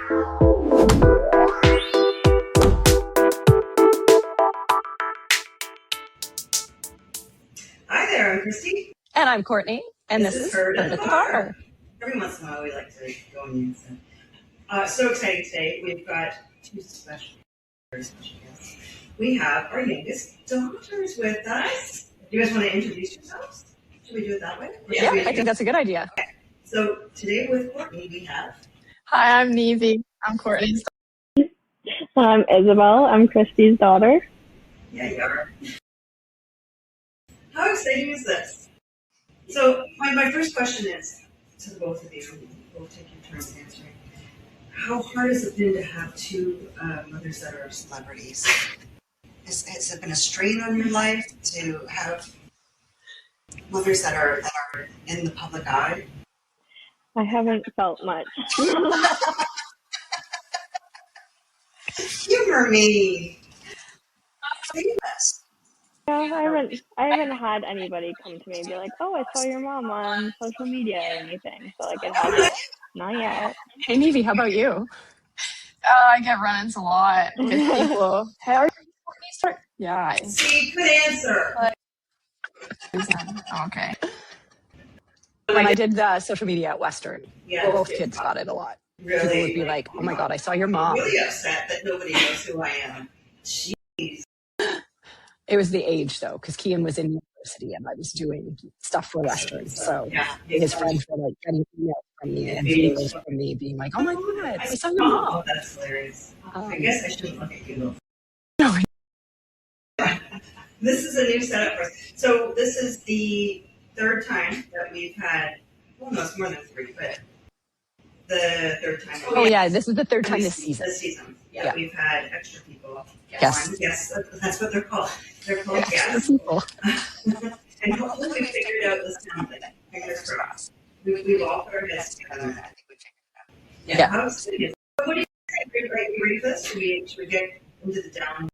Hi there, I'm Kristy. And I'm Courtney, and this is Heard at the Bar. Every once in a while we like to go on the so exciting today. We've got two very special guests. We have our youngest daughters with us. Do you guys want to introduce yourselves? Should we do it that way? Yeah, I think that's a good idea. Okay. So today with Courtney we have... Hi, I'm Nevi. I'm Courtney's daughter. I'm Isabel. I'm Kristy's daughter. Yeah, you are. How exciting is this? So my first question is to the both of you, we'll take your turns answering. How hard has it been to have two mothers that are celebrities? Has it been a strain on your life to have mothers that are in the public eye? I haven't felt much. Humor me. Yeah, I haven't had anybody come to me and be like, "Oh, I saw your mom on social media" or anything. So like, it hasn't. Not yet. Hey, Nevi, how about you? I get run-ins a lot with people. Hey, are you? Yeah. See, good answer. Okay. When I did the social media at Western, both kids got it a lot. Really? People would be like, "Oh my God, I saw your mom." I'm really upset that nobody knows who I am. Jeez. It was the age, though, because Kian was in university and I was doing stuff for Western. So his friends were like getting emails from me and videos from me being like, "Oh my God, I saw your mom." Oh, that's hilarious. I guess I shouldn't look at you, though. No. This is a new setup for us. So this is the third time that we've had, well, no, it's more than three, but the third time. Oh, yeah, this is the third time this season. Yeah, we've had extra people. Yes. Yes, that's what they're called. They're called guests. People. And hopefully we figured out this time thing. Fingers crossed. We've all put our heads together. Yeah. How exciting is it? What do you think? Are you ready for this? Should we get into the down?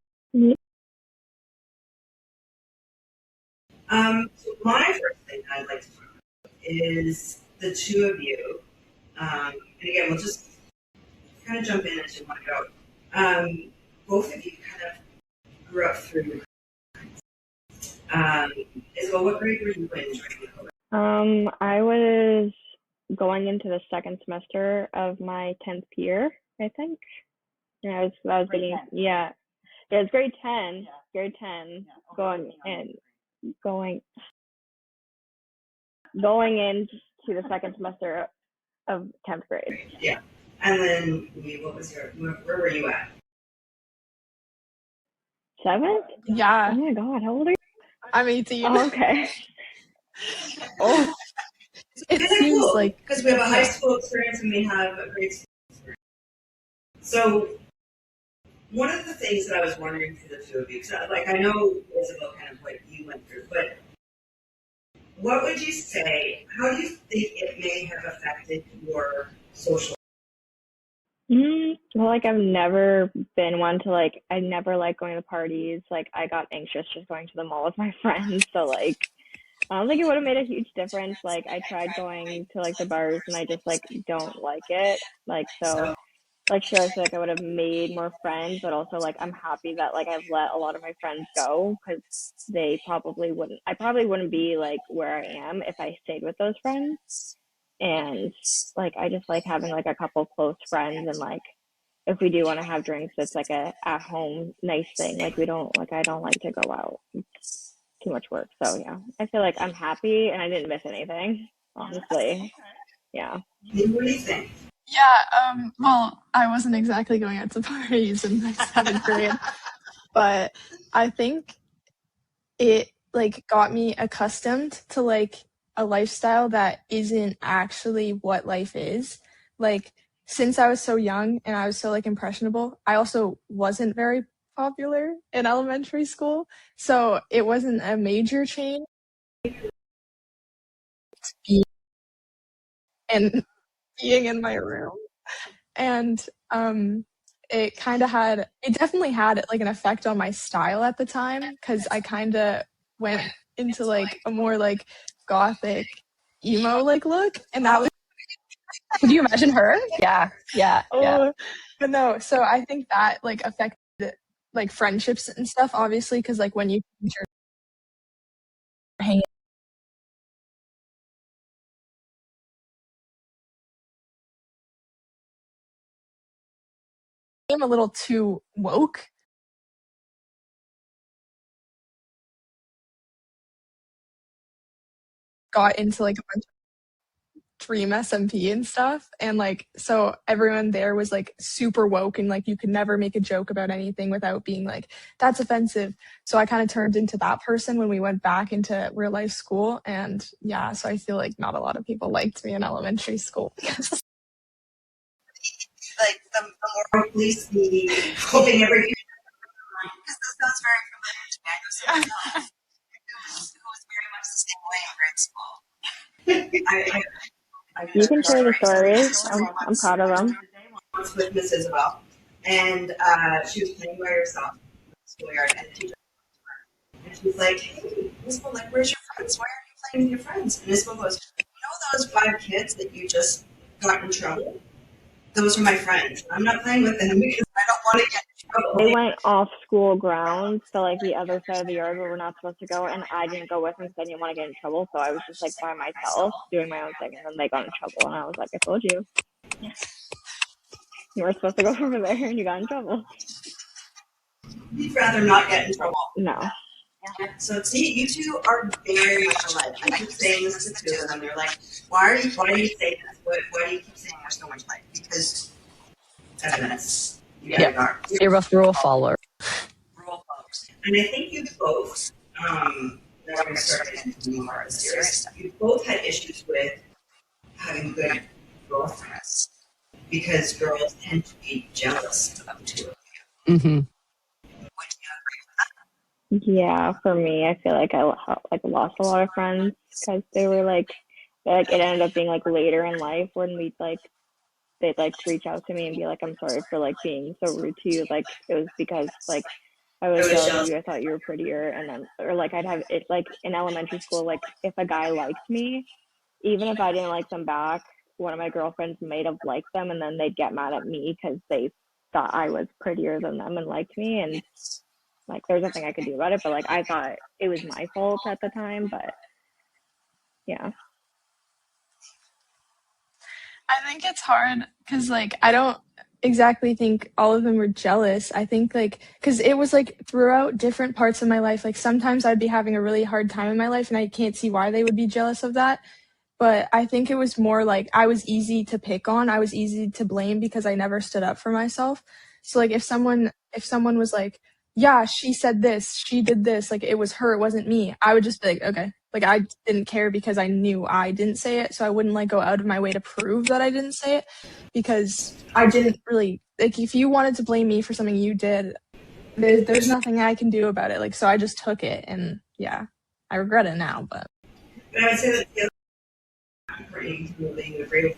So my first thing I'd like to talk about is the two of you. And again, we'll just kind of jump in as you want to go. Both of you kind of grew up through. Isabel, what grade were you in during the COVID? I was going into the second semester of my 10th year, I think. Yeah, I was beginning. Yeah, it was grade 10. Grade 10, going into the second semester of 10th grade. Yeah. And then, where were you at? 7th? Yeah. Oh my God, how old are you? I'm 18. Oh, okay. Oh. It seems cool, like... Because we have a high school experience and we have a grade school experience. So, one of the things that I was wondering for the two of you, because I know, Isabel, kind of what you went through, but what would you say, how do you think it may have affected your social? Well, I've never been one to I never liked going to parties. I got anxious just going to the mall with my friends. So I don't think it would have made a huge difference. I tried going to the bars and I just don't like it. So sure, I feel I would have made more friends, but also I'm happy that I've let a lot of my friends go because I probably wouldn't be where I am if I stayed with those friends. And I just having a couple close friends, and if we do want to have drinks, it's a at home nice thing. We don't I don't like to go out. It's too much work. So yeah, I feel I'm happy and I didn't miss anything, honestly. Yeah. What do you think? Yeah, well, I wasn't exactly going out to parties in my 7th grade, but I think it got me accustomed to a lifestyle that isn't actually what life is. Since I was so young and I was so impressionable, I also wasn't very popular in elementary school, so it wasn't a major change. And being in my room, and it definitely had an effect on my style at the time, because I kind of went into a more gothic emo look, and that was Could you imagine her? Yeah. But no, so I think that like affected like friendships and stuff, obviously, because like when you hang became a little too woke. Got into like a bunch of Dream SMP and stuff. And like, so everyone there was like super woke and like you could never make a joke about anything without being like, that's offensive. So I kind of turned into that person when we went back into real life school. And yeah, so I feel like not a lot of people liked me in elementary school because Like the more police, the hoping every because this sounds very familiar to me. I know someone who was very much the same way in grade school. You can share the stories. I'm proud of them. Once with Miss Isabel, and she was playing by herself in the schoolyard, and the teacher and she was like, "Hey, Isabel, like, where's your friends? Why aren't you playing with your friends?" And Isabel goes, "You know those 5 kids that you just got in trouble? Those are my friends. I'm not playing with them because I don't want to get in trouble." They went off school grounds to like the other side of the yard where we're not supposed to go, and I didn't go with them because I didn't want to get in trouble. So I was just like by myself doing my own thing, and then they got in trouble, and I was like, I told you. You were supposed to go over there, and you got in trouble. You'd rather not get in trouble. No. So see, you two are very much alike. I keep saying this to 2 of them. They're like, why do you say this? Why do you keep saying we're so much alike? Because evidence. Yeah. You're both rule followers. And I think you both, now we're going to start getting into more serious stuff. You both had issues with having good girlfriends because girls tend to be jealous of the 2 of you. Mm-hmm. Yeah, for me, I feel like I lost a lot of friends because they were like it ended up being like later in life when they'd like reach out to me and be like, I'm sorry for like being so rude to you. Like it was because like I was jealous of you. I thought you were prettier, and then or like I'd have it like in elementary school. Like if a guy liked me, even if I didn't like them back, one of my girlfriends might have liked them, and then they'd get mad at me because they thought I was prettier than them and liked me, and like there's nothing I could do about it. But like I thought it was my fault at the time, but yeah. I think it's hard because like I don't exactly think all of them were jealous. I think like because it was like throughout different parts of my life, like sometimes I'd be having a really hard time in my life and I can't see why they would be jealous of that. But I think it was more like I was easy to pick on. I was easy to blame because I never stood up for myself. So like if someone was like, yeah, she said this, she did this, like it was her, it wasn't me, I would just be like, okay. Like I didn't care because I knew I didn't say it. So I wouldn't like go out of my way to prove that I didn't say it because I didn't really like if you wanted to blame me for something you did, there's nothing I can do about it. Like so I just took it and yeah, I regret it now, but I would say that the other Courtney being afraid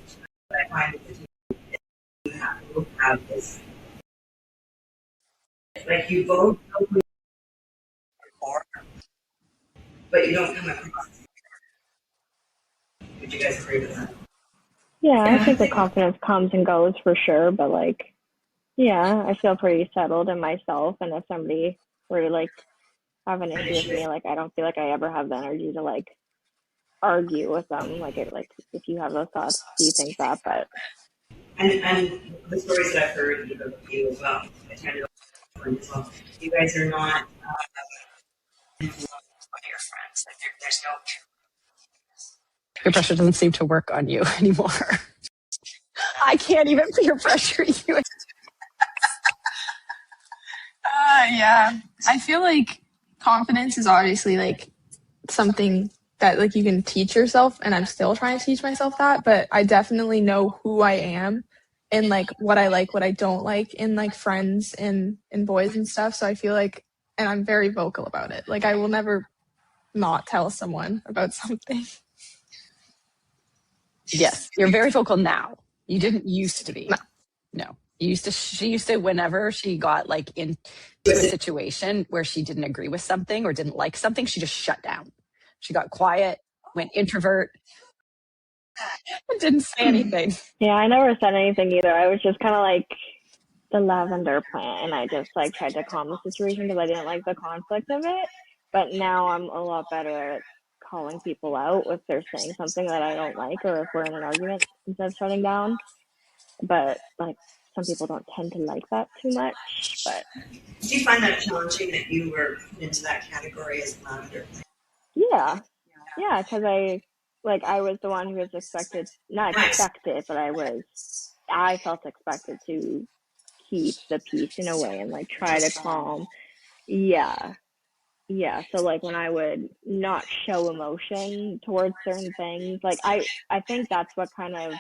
that I find that you have this like you both know who you are, but you don't come across. Would you guys agree with that? Yeah, I think the confidence comes and goes for sure, but like yeah, I feel pretty settled in myself, and if somebody were to like have an issue with me, like I don't feel like I ever have the energy to like argue with them. Like it like if you have those thoughts, do you think that? But and the stories that I've heard of you as well, I tend to as well. You guys are not influenced by your friends. Like there's no Peer pressure doesn't seem to work on you anymore. I can't even peer pressure you. yeah. I feel like confidence is obviously like something that like you can teach yourself, and I'm still trying to teach myself that, but I definitely know who I am and like what I don't like in like friends and boys and stuff. So I feel like and I'm very vocal about it. Like I will never not tell someone about something. Yes, you're very vocal now. You didn't used to be. No. She used to, whenever she got like into a situation where she didn't agree with something or didn't like something, she just shut down. She got quiet, went introvert, I didn't say anything. Yeah, I never said anything either. I was just kind of like the lavender plant, and I just like tried to calm the situation because I didn't like the conflict of it. But now I'm a lot better at calling people out if they're saying something that I don't like, or if we're in an argument instead of shutting down. But like some people don't tend to like that too much. But Do you find that challenging that you were put into that category as a lavender plant? yeah, yeah, because I was the one who was expected, not expected, but I felt expected to keep the peace in a way and like try to calm. Yeah. Yeah. So like when I would not show emotion towards certain things, like I think that's what kind of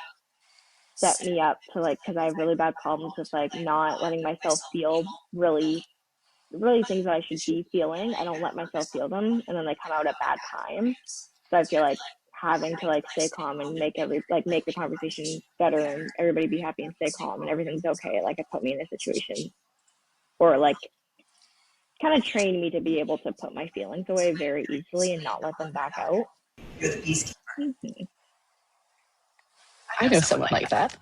set me up to like, because I have really bad problems with like not letting myself feel really things that I should be feeling. I don't let myself feel them, and then they come out at bad times. So I feel like having to like stay calm and make the conversation better and everybody be happy and stay calm and everything's okay. Like it put me in a situation, or like kind of trained me to be able to put my feelings away very easily and not let them back out. You're the peacekeeper. Mm-hmm. I know someone like that.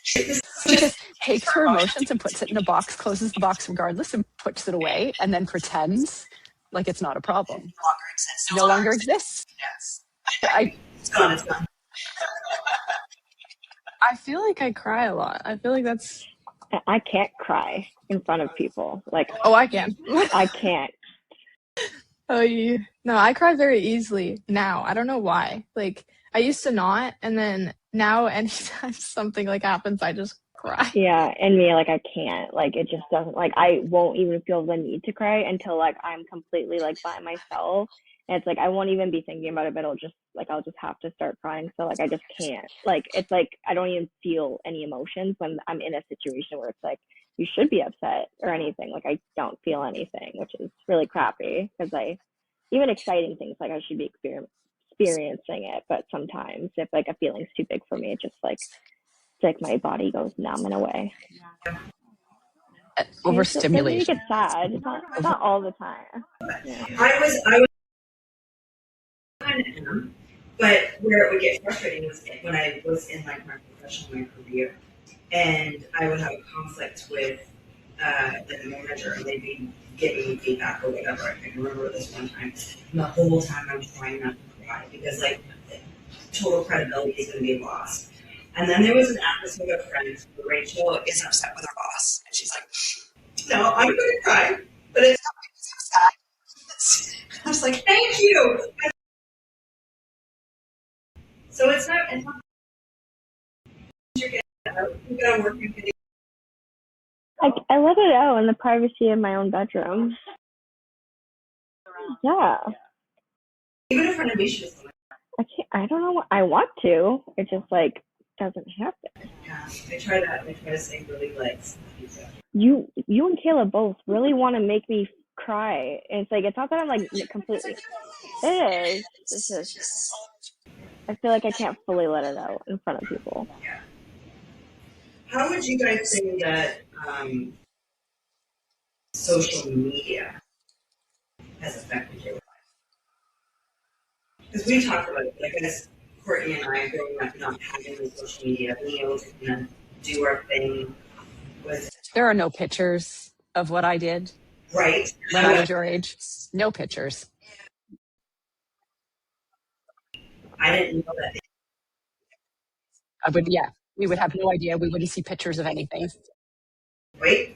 She just takes her emotions and puts it in a box, closes the box regardless, and puts it away, and then pretends like it's not a problem. No longer exists. It's gone. It's gone. I feel like I cry a lot. I feel like that's. I can't cry in front of people. Like, Oh, I can. I can't. Oh, yeah. No, I cry very easily now. I don't know why. Like, I used to not, and then now anytime something like happens, I just cry. Yeah, and me, like I can't. Like it just doesn't. Like I won't even feel the need to cry until like I'm completely like by myself. And it's like I won't even be thinking about it, but I'll just have to start crying. So like I just can't. Like it's like I don't even feel any emotions when I'm in a situation where it's like you should be upset or anything. Like I don't feel anything, which is really crappy because even exciting things like I should be experiencing it, but sometimes if like a feeling's too big for me, it just like it's like my body goes numb in a way. Overstimulation. It gets sad. It's not all the time. Yeah. I was kind of am, but where it would get frustrating was when I was in like my professional career, and I would have a conflict with the manager, and they'd be giving me feedback or whatever. I can remember this one time, and the whole time I'm trying not to cry because like total credibility is going to be lost. And then there was an episode of Friends where Rachel is upset with her boss, and she's like, "No, I'm going to cry, but it's not because I'm sad." I was like, "Thank you." So it's not you're getting out. You got to work your video. I let it out in the privacy of my own bedroom. Yeah. Even if renovation is going. I can't. I don't know what I want to. It just like doesn't happen. Yeah, I try that. I try to say really like. You and Kayla both really want to make me cry, and it's like it's not that I'm like completely. It is. It's just I feel like I can't fully let it out in front of people. Yeah. How would you guys say that social media has affected your life? Because we talked about it, like as Courtney and I growing up not having the social media, being able to kind of do our thing with. There are no pictures of what I did. Right. When I was your age. No pictures. I didn't know that. We would have no idea. We wouldn't see pictures of anything. Wait.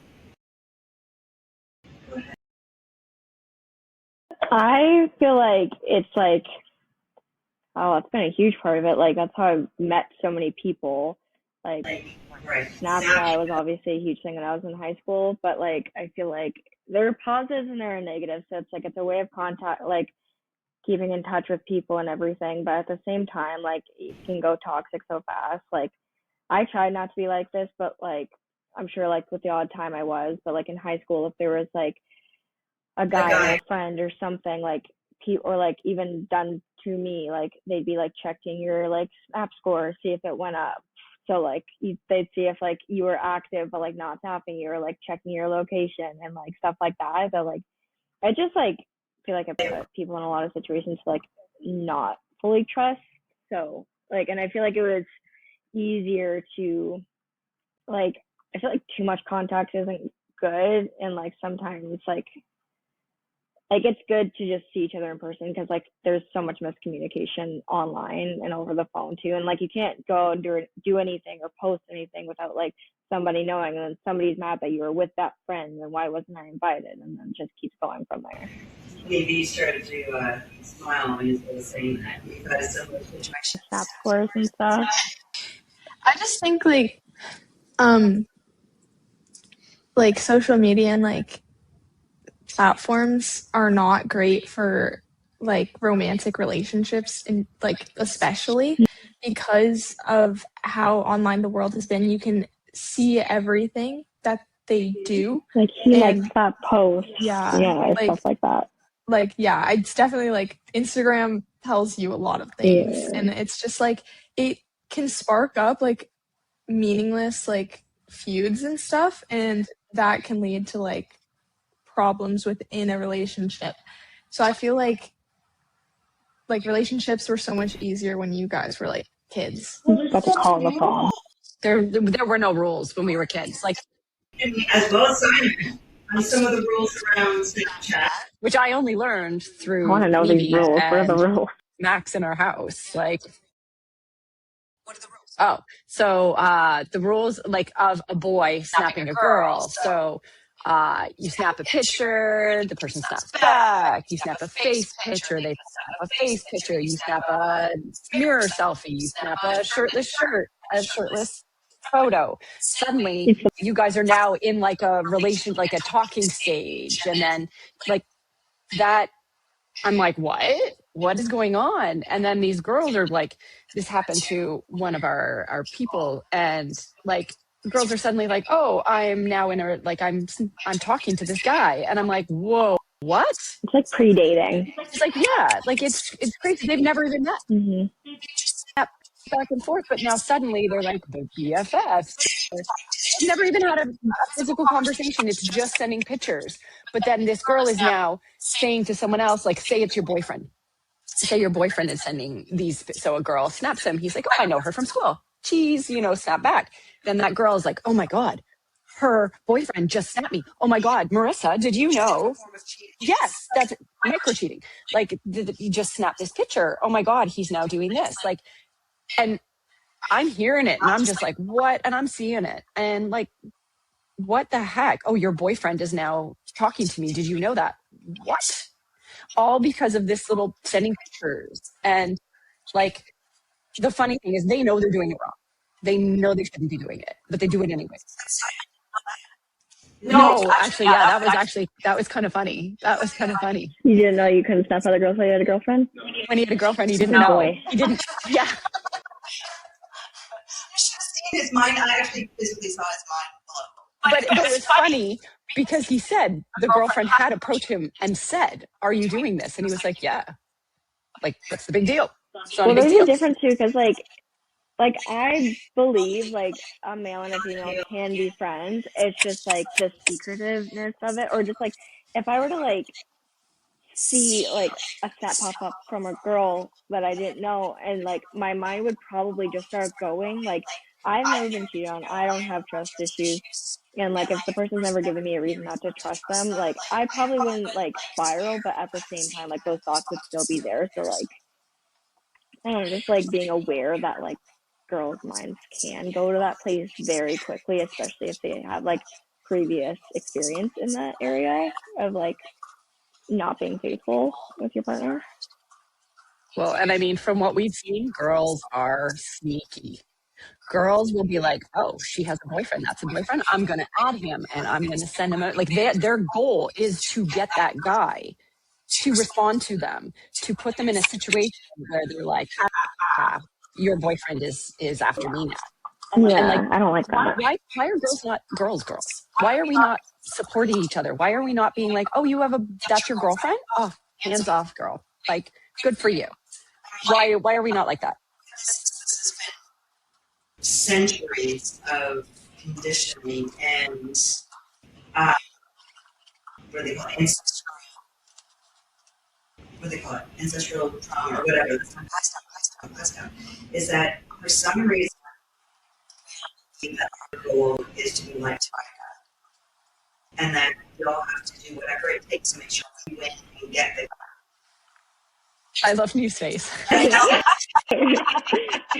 I feel like it's like, oh, it's been a huge part of it. Like that's how I've met so many people. Like right. Snapchat was obviously a huge thing when I was in high school, but like I feel like there are positives and there are negatives. So it's like it's a way of contact, like keeping in touch with people and everything. But at the same time, like it can go toxic so fast. Like I tried not to be like this, but like I'm sure like with the odd time I was, but like in high school, if there was like a guy or a friend or something like or like even done to me, like they'd be like checking your like app score, see if it went up. So like they'd see if like you were active but like not tapping you, or like checking your location and like stuff like that. So like I just like feel like I put people in a lot of situations to like not fully trust. So Like, and I feel like it was easier to, like, I feel like too much contact isn't good, and like sometimes like it's good to just see each other in person, because like there's so much miscommunication online and over the phone too, and like you can't go and do anything or post anything without like somebody knowing, and then somebody's mad that you were with that friend and why wasn't I invited, and then just keeps going from there. Maybe you started to smile when you were saying that. You've had a similar situation. Snap scores and stuff. I just think like social media and like platforms are not great for like romantic relationships, and like especially because of how online the world has been. You can see everything that they do. Like he and likes that post. yeah, Yeah, like stuff like that. like yeah, it's definitely like Instagram tells you a lot of things. Yeah. And it's just like it can spark up like meaningless like feuds and stuff, and that can lead to like problems within a relationship. So I feel like relationships were so much easier when you guys were like kids. Got to call on the phone. There were no rules when we were kids. Like, And as well as some of the rules around Snapchat. which I only learned I through want to know these Evie rules. What are the and rules? Max in our house. Like, oh, so the rules like of a boy snapping a girl. So you snap a picture, the person snaps back. You snap a face picture, they snap a face picture. You snap a mirror selfie. You snap a shirtless shirt, a shirtless photo. Suddenly, you guys are now in like a relation, like a talking stage, and then like that. I'm like, what is going on? And then these girls are like, this happened to one of our people, and like girls are suddenly like, oh, I'm now in a like I'm talking to this guy, and I'm like, whoa, what? It's like pre-dating. It's like, yeah, like it's crazy. They've never even met. Mm-hmm. Back and forth, but now suddenly they're like the BFFs. They've never even had a physical conversation. It's just sending pictures. But then this girl is now saying to someone else, like, say it's your boyfriend. Say your boyfriend is sending these. So a girl snaps him. He's like, oh, I know her from school. Cheese, snap back. Then that girl is like, oh my God, her boyfriend just snapped me. Oh my God, Marissa, did you know? Yes, that's micro cheating. Like, he just snapped this picture. Oh my God, he's now doing this. Like, and I'm hearing it and I'm just like, what? And I'm seeing it. And like, what the heck? Oh, your boyfriend is now talking to me. Did you know that? What? All because of this little sending pictures. And like, the funny thing is they know they're doing it wrong. They know they shouldn't be doing it, but they do it anyway. No, actually, yeah, that was kind of funny. That was kind of funny. You didn't know you couldn't snap other girls while you had a girlfriend? When he had a girlfriend, he didn't know. Boy. He didn't, yeah. His mind, I actually physically saw his mind But it was funny because he said the girlfriend had approached him and said, are you doing this? And he was like, yeah. Like, what's the big deal? Well, there's a difference too, because like I believe like a male and a female can be friends. It's just like the secretiveness of it, or just like if I were to like see like a snap pop up from a girl that I didn't know, and like my mind would probably just start going. Like, I've never been cheated on. I don't have trust issues. And like if the person's never given me a reason not to trust them, like I probably wouldn't like spiral, but at the same time, like those thoughts would still be there. So like, I don't know, just like being aware that like girls' minds can go to that place very quickly, especially if they have like previous experience in that area of like not being faithful with your partner. Well, and I mean, from what we've seen, girls are sneaky. Girls will be like, oh, she has a boyfriend. That's a boyfriend. I'm going to add him and I'm going to send him out. Like their goal is to get that guy to respond to them, to put them in a situation where they're like, your boyfriend is after me now. Yeah, and like, I don't like that. Why are girls not girls? Why are we not supporting each other? Why are we not being like, oh, that's your girlfriend? Oh, hands off, girl. Like, good for you. Why are we not like that? Centuries of conditioning and what do they call it? Ancestral trauma or whatever. last time, is that for some reason that the goal is to be liked by God, and that we all have to do whatever it takes to make sure we win and get the. I love Neve's face. I know. Like, no.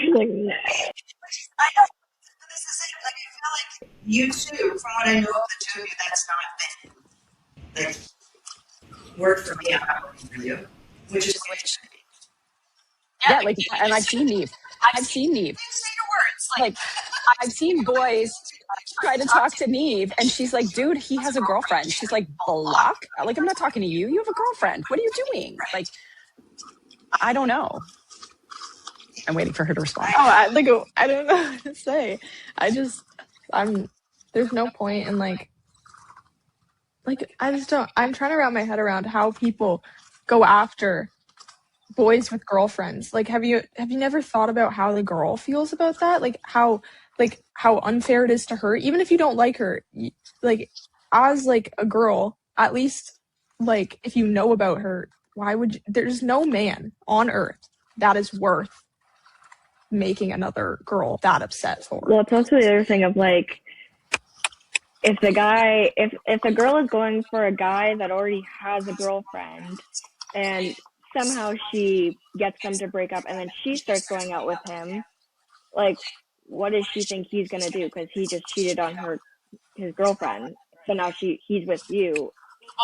I know. This is it. Like, I feel like you two, from what I know of the two of you, that's not been like work for me. I'm not working for you, which is what it should be. Yeah, like, and I've seen Neve. Like, I've seen boys try to talk to Neve, and she's like, dude, he has a girlfriend. She's like, block? Like, I'm not talking to you. You have a girlfriend. What are you doing? Like, I don't know. I'm waiting for her to respond. Oh, I don't know what to say. There's no point in like I just don't. I'm trying to wrap my head around how people go after boys with girlfriends. Like, have you never thought about how the girl feels about that? Like how unfair it is to her, even if you don't like her. Like, as like a girl, at least like if you know about her, why would you? There's no man on earth that is worth making another girl that upset for. Well, it's also the other thing of like, if the girl is going for a guy that already has a girlfriend, and somehow she gets them to break up, and then she starts going out with him, like, what does she think he's gonna do? Because he just cheated on his girlfriend, so now he's with you.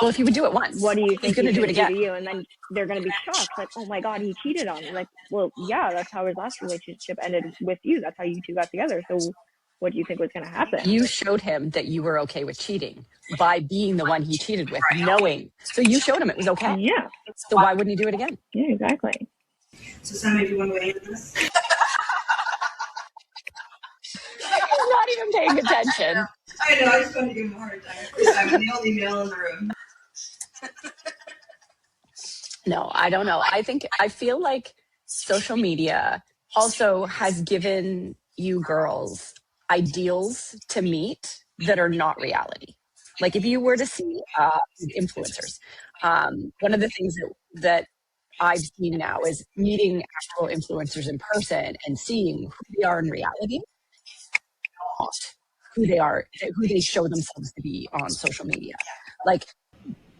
Well, if he would do it once, what do you think he's going to do it again to you? And then they're going to be shocked, like, oh my God, he cheated on me. Like, well, yeah, that's how his last relationship ended with you. That's how you two got together. So what do you think was going to happen? You showed him that you were okay with cheating by being the one he cheated with, knowing. So you showed him it was okay. Yeah. So why wouldn't he do it again? Yeah, exactly. So Sam, if you want to weigh in on this? He's not even paying attention. I know, I just want to give him a hard time. First time, I'm the only male in the room. No, I don't know. I feel like social media also has given you girls ideals to meet that are not reality. Like, if you were to see influencers, one of the things that I've seen now is meeting actual influencers in person and seeing who they are in reality, not who they are, who they show themselves to be on social media. Like,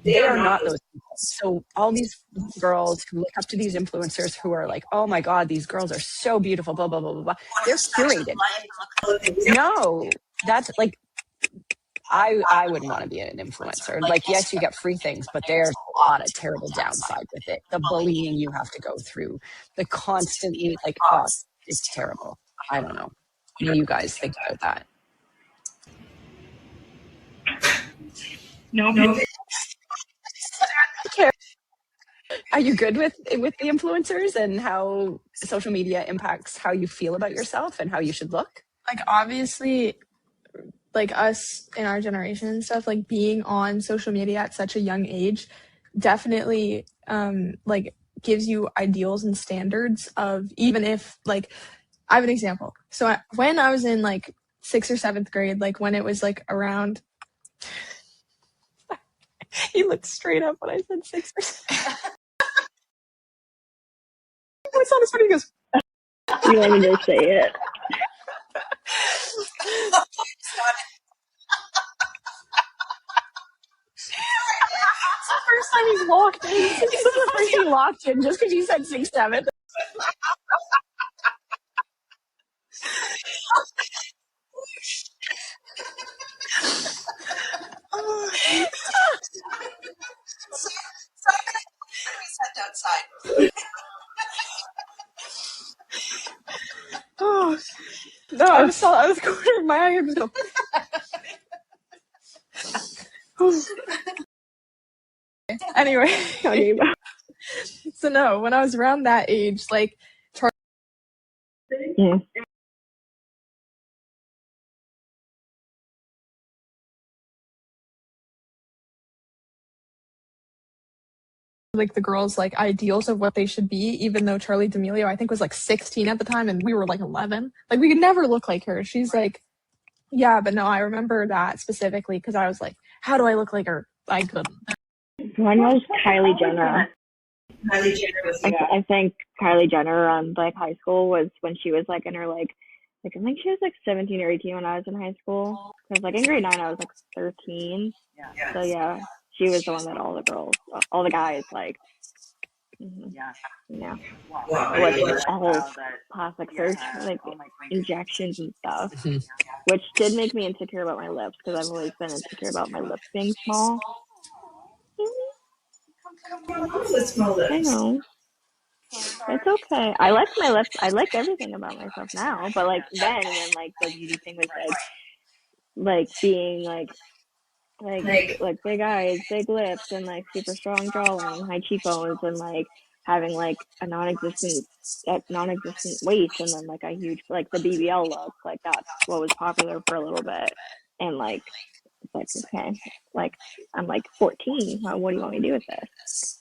they are not those people. So all these girls who look up to these influencers who are like, oh my God, these girls are so beautiful, blah, blah, blah, blah, blah. They're curated. No, that's like, I wouldn't want to be an influencer. Like, yes, you get free things, but there's a lot of terrible downside with it. The bullying you have to go through, the constantly, like, oh, it's terrible. I don't know. What do you guys think about that? No. Are you good with the influencers and how social media impacts how you feel about yourself and how you should look? Like, obviously, like us in our generation and stuff, like being on social media at such a young age definitely like gives you ideals and standards of, even if, like, I have an example. So when I was in like 6th or 7th grade, like when it was like around he looked straight up when I said 6th or 7th. It's not as funny. He goes, You want me to say it? It's the first time he's walked in. This is the first he walked in just because you said 6, 7. outside. oh no, I just saw that out of the corner of my eye and just go. Anyway, so no, when I was around that age, like, like the girls' like ideals of what they should be, even though Charlie D'Amelio, I think, was like 16 at the time and we were like 11. Like, we could never look like her. She's like, yeah, but no, I remember that specifically because I was like, how do I look like her? I couldn't. Mine was Kylie Jenner. Kylie Jenner was, I think Kylie Jenner on like high school was when she was like in her like I think she was like 17 or 18 when I was in high school. Because like in grade 9 I was like 13. Yeah. So yeah, she was the one that all the guys liked. Mm-hmm. Yeah. Wow. It was all plastic like injections and stuff, which did make me insecure about my lips because I've always been insecure about my lips being small. With small lips. I know. It's okay. I like my lips. I like everything about myself now. But like then when like the beauty thing was like being like big eyes, big lips, and like super strong jawline, high cheekbones, and like having like a non-existent waist, and then like a huge like the BBL look. Like that's what was popular for a little bit. And like it's like okay, like I'm like 14. What do you want me to do with this?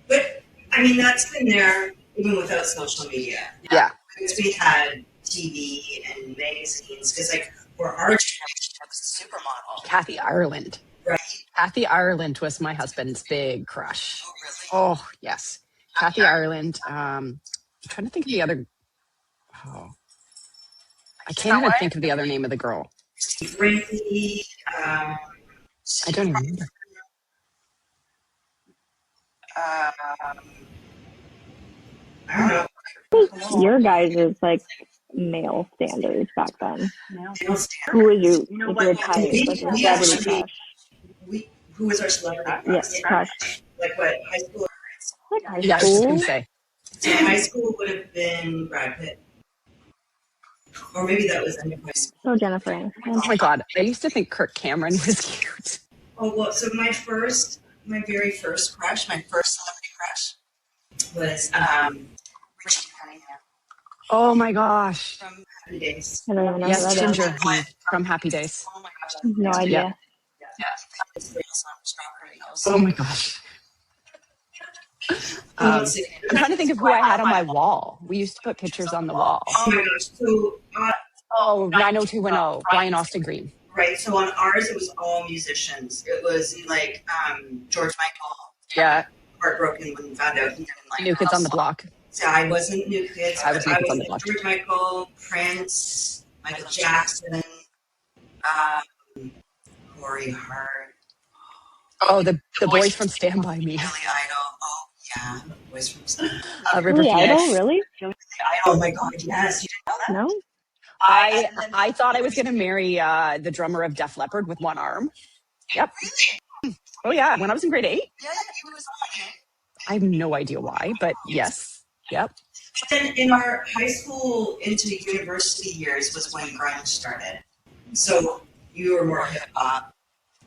But I mean, that's been there even without social media. Yeah. Because we had TV and magazines. Because like for our generation, it was a supermodel. Kathy Ireland. Right. Kathy Ireland was my husband's big crush. Oh, yes. Kathy Ireland. I'm trying to think of the other. Oh, I can't even think of the other name of the girl. Brinkley. I don't remember. I don't know. Your guys is like male standards back then. Who was your celebrity crush? Who was our celebrity crush? Yes, crush. Like what, high school? Like high Yeah, I was just school. going to say. So high school would have been Brad Pitt. Or maybe that was under high school. Oh, Jennifer Aniston. Oh my God. I used to think Kirk Cameron was cute. Oh, well, so my very first crush, my first celebrity crush was Richie Cunningham. Oh my gosh. From Happy Days. I don't know Yes, that Ginger from Happy Days. Oh my gosh. No idea. Yeah. Oh my gosh. I'm trying to think of who I had on my wall. We used to put pictures on the wall. Oh my gosh. So, 90210, Brian Austin Green. Right. So on ours, it was all musicians. It was like George Michael. Yeah. Heartbroken when he found out he didn't like New Kids on the Block. So I wasn't New Kids. I was New Kids on the Block. George Michael, Prince, Michael Jackson, Corey Hart. Oh, the boys from Stand By Me. Billy Idol. Oh yeah, the boys from Stand By Me. Billy Idol, really? Oh my God, yes. You didn't know that? No. I thought I was going to marry the drummer of Def Leppard with one arm. Yep. Oh yeah, when I was in grade 8. Yeah, he was on it. I have no idea why, but yes. Yep. But then in our high school into university years was when grunge started. So you were more hip hop.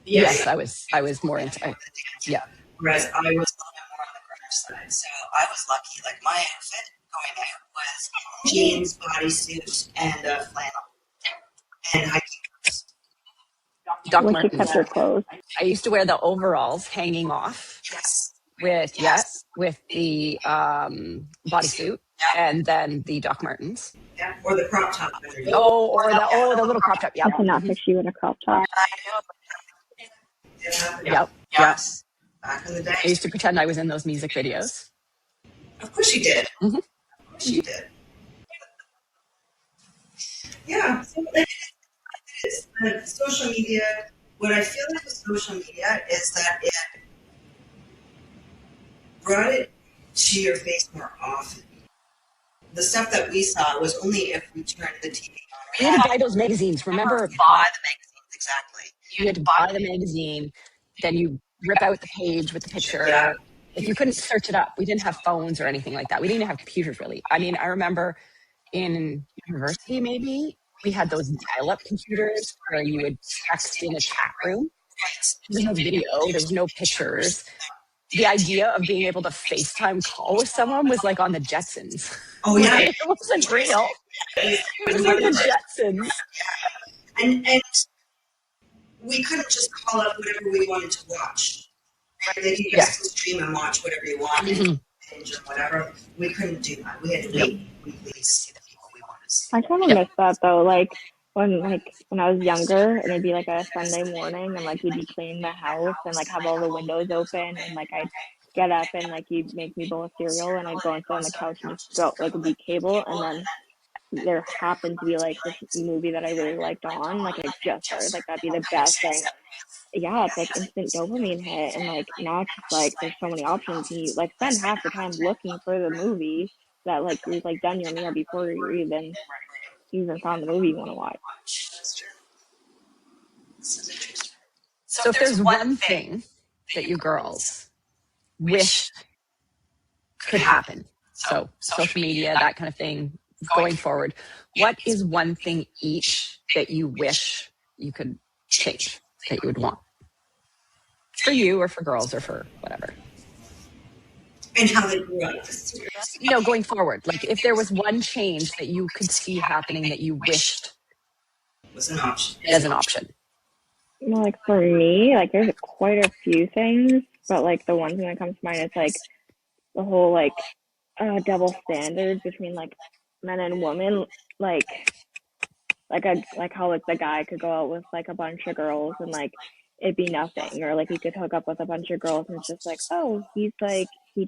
Yes, I was more into yeah. Whereas I was a little bit more on the grunge side. So I was lucky. Like my outfit going out was jeans, bodysuit, and flannel. And high heels. Doc When she Martens. kept her clothes. I used to wear the overalls hanging off Yes. with the bodysuit and then the Doc Martens. Yeah. Or the crop top. Or the little crop top. Yeah. I cannot picture you in a crop top. It happened. Yep. Yes. Back in the day. I used to pretend I was in those music videos. Of course you did. Mhm. Of course you did. Yeah. So social media, what I feel like with social media is that it brought it to your face more often. The stuff that we saw was only if we turned the TV on. You had to buy those magazines. Remember? Buy the magazines, exactly. You had to buy the magazine, then you rip out the page with the picture. Yeah. If you couldn't search it up, we didn't have phones or anything like that. We didn't have computers really. I mean, I remember in university maybe we had those dial-up computers where you would text in a chat room. There was no video, there was no pictures. The idea of being able to FaceTime call with someone was like on the Jetsons. Oh yeah. It wasn't real. It was on the Jetsons. And we couldn't just call up whatever we wanted to watch. Right? Like you guys could stream and watch whatever you wanted, binge or whatever. We couldn't do that. We had to wait weekly to see the people we wanted to see. I kind of miss that though. Like when I was younger, and it'd be like a Sunday morning, and like we'd be cleaning the house and like have all the windows open, and like I'd get up and like you'd make me bowl of cereal and I'd go and sit on the couch and just go like it'd be cable, and then there happened to be like this movie that I really liked on, like it just started, like that'd be the best thing. Yeah, it's like instant dopamine hit, and like now it's just like there's so many options, and you like spend half the time looking for the movie that like you've like done your meal before you even found the movie you want to watch. So if there's one thing that you girls wish could happen, so social media, that kind of thing, going forward, what is one thing each that you wish you could change, that you would want? For you or for girls or for whatever. And how they grew up. Going forward, like if there was one change that you could see happening that you wished Was an option. as an option. Like for me, like there's quite a few things, but like the one thing that comes to mind is like the whole like double standards between like men and women, like how like the guy could go out with like a bunch of girls and like it'd be nothing, or like he could hook up with a bunch of girls and it's just like, oh, he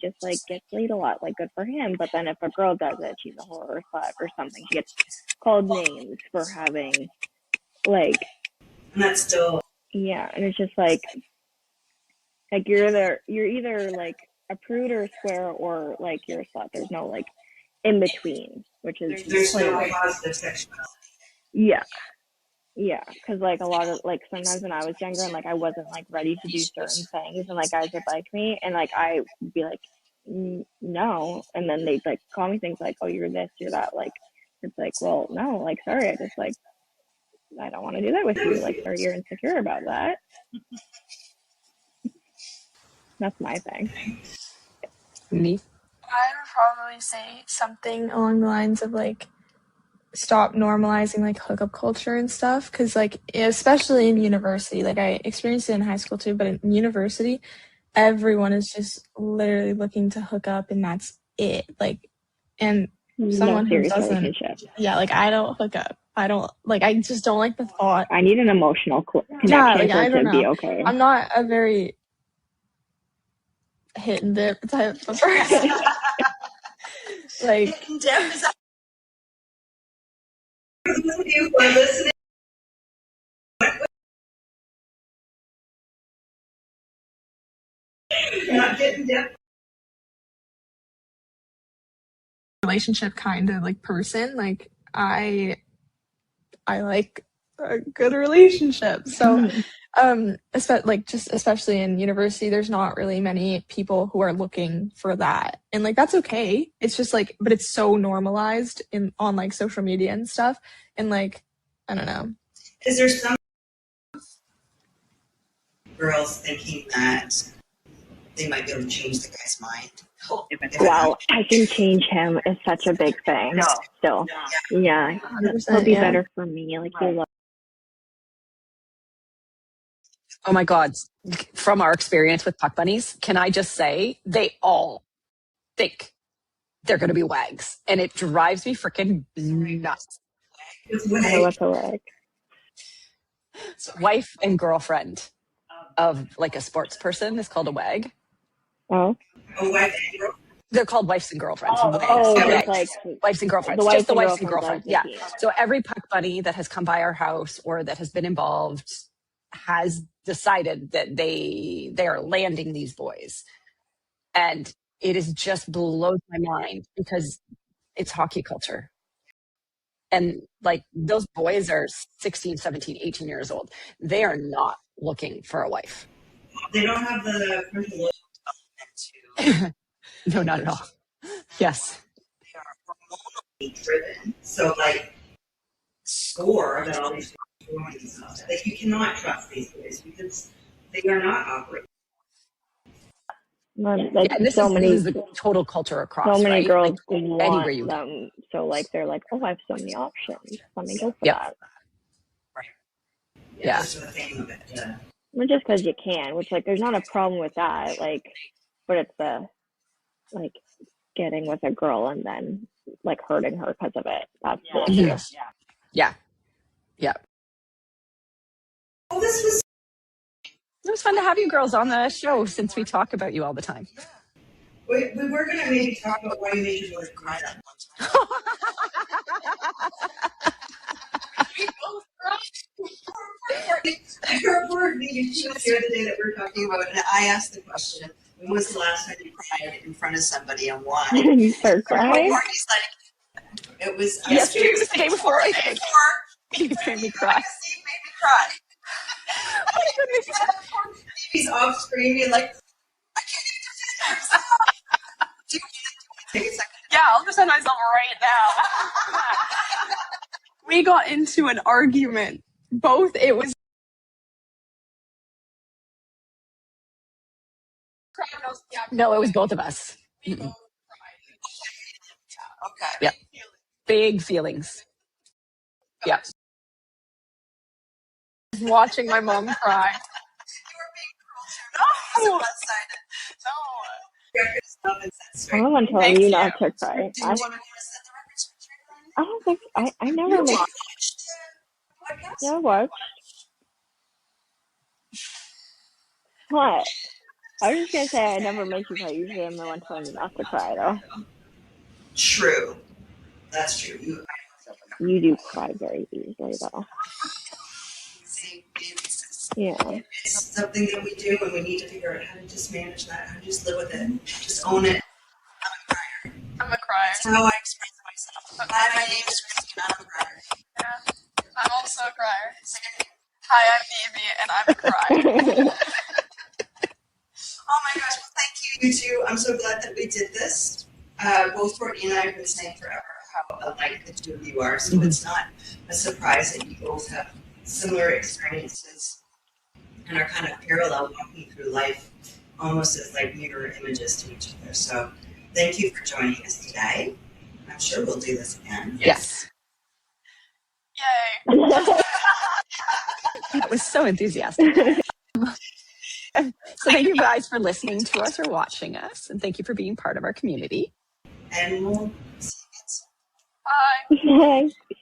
just like gets laid a lot, like good for him. But then if a girl does it, she's a whore or slut or something. She gets called names for having like, And that's still, yeah, and it's just like you're either like a prude or a square, or like you're a slut. There's no like in between, which is there's no positive sexuality. Yeah, because like a lot of like sometimes when I was younger and like I wasn't like ready to do certain things, and like guys would like me and like I would be like no, and then they'd like call me things like, oh, you're this, you're that. Like it's like, well, no, like sorry, I just like I don't want to do that with you. Like sorry, you're insecure about that. That's my thing. Me? I would probably say something along the lines of like stop normalizing like hookup culture and stuff, because like especially in university, like I experienced it in high school too, but in university everyone is just literally looking to hook up and that's it. Like, and someone who doesn't, yeah, like I don't hook up, I don't like, I just don't like the thought. I need an emotional connection like, for it to be okay. I'm not a very hit and dip type of person. Like you for listening. Not getting depth. Relationship kind of like person. Like I like a good relationship. So especially in university, there's not really many people who are looking for that. And like that's okay. It's just like, but it's so normalized on like social media and stuff. And like, I don't know. Is there some girls thinking that they might be able to change the guy's mind? Wow, I can change him is such a big thing. No. Still. Yeah. It'll be better for me. Like you love. Oh my God. From our experience with puck bunnies, can I just say they all think they're going to be wags. And it drives me freaking nuts. What's a wag? Wife and girlfriend of like a sports person is called a wag. Oh. A wife and girlfriend? They're called wives and girlfriends. Just like wives and girlfriends. Just the wives and girlfriends. Yeah. So every puck bunny that has come by our house or that has been involved has decided that they are landing these boys. And it is just blows my mind because it's hockey culture. And like those boys are 16, 17, 18 years old. They are not looking for a wife. They don't have the frontal lobe. No, not at all. Yes. They are hormonally driven. So like score that all these hormones and stuff. Like you cannot trust these boys because they are not operating. Like this is the total culture across. So many right? girls like, want them. So like they're like, oh, I have so many options. Let me go for that. Yeah. Just for the fame of it. Yeah. Well, just because you can, which like there's not a problem with that. Like, but it's the like getting with a girl and then like hurting her because of it. That's the issue. Yeah. Oh, this was was fun to have you girls on the show since we talk about you all the time. We were going to maybe talk about why you made your mother cry that one time. I heard maybe she was here the day that we were talking about, and I asked the question, when was the last time you cried in front of somebody and why? You start crying? Courtney's like, it was yesterday. It was the day before, I think. You made me cry. You made me cry. Oh my goodness. He's off screen being like, I can't even take a second. Yeah, I'll defend myself right now. We got into an argument. Both, it was. No, it was both of us. Mm-mm. Okay. Yeah. Big feelings. Yeah. Watching my mom cry. No. I'm telling you not to cry. I don't think I never make. Yeah, I watched. What? I was just gonna say I never make you cry. Usually I'm the one telling you not to cry, though. True. That's true. You do cry very easily, though. Yeah. It's something that we do, and we need to figure out how to just manage that, how to just live with it, just own it. I'm a crier. That's how I express myself. Hi, my name is Kristy, and I'm a crier. Yeah. I'm also a crier. Hi, I'm Phoebe, and I'm a crier. Oh my gosh, well thank you two. I'm so glad that we did this. Both Courtney and I have been saying forever how alike the two of you are, so it's not a surprise that you both have similar experiences and are kind of parallel walking through life almost as like mirror images to each other. So thank you for joining us today. I'm sure we'll do this again. Yes. Yay. That was so enthusiastic. So thank you guys for listening to us or watching us, and thank you for being part of our community. And we'll see you again soon. Bye. Bye.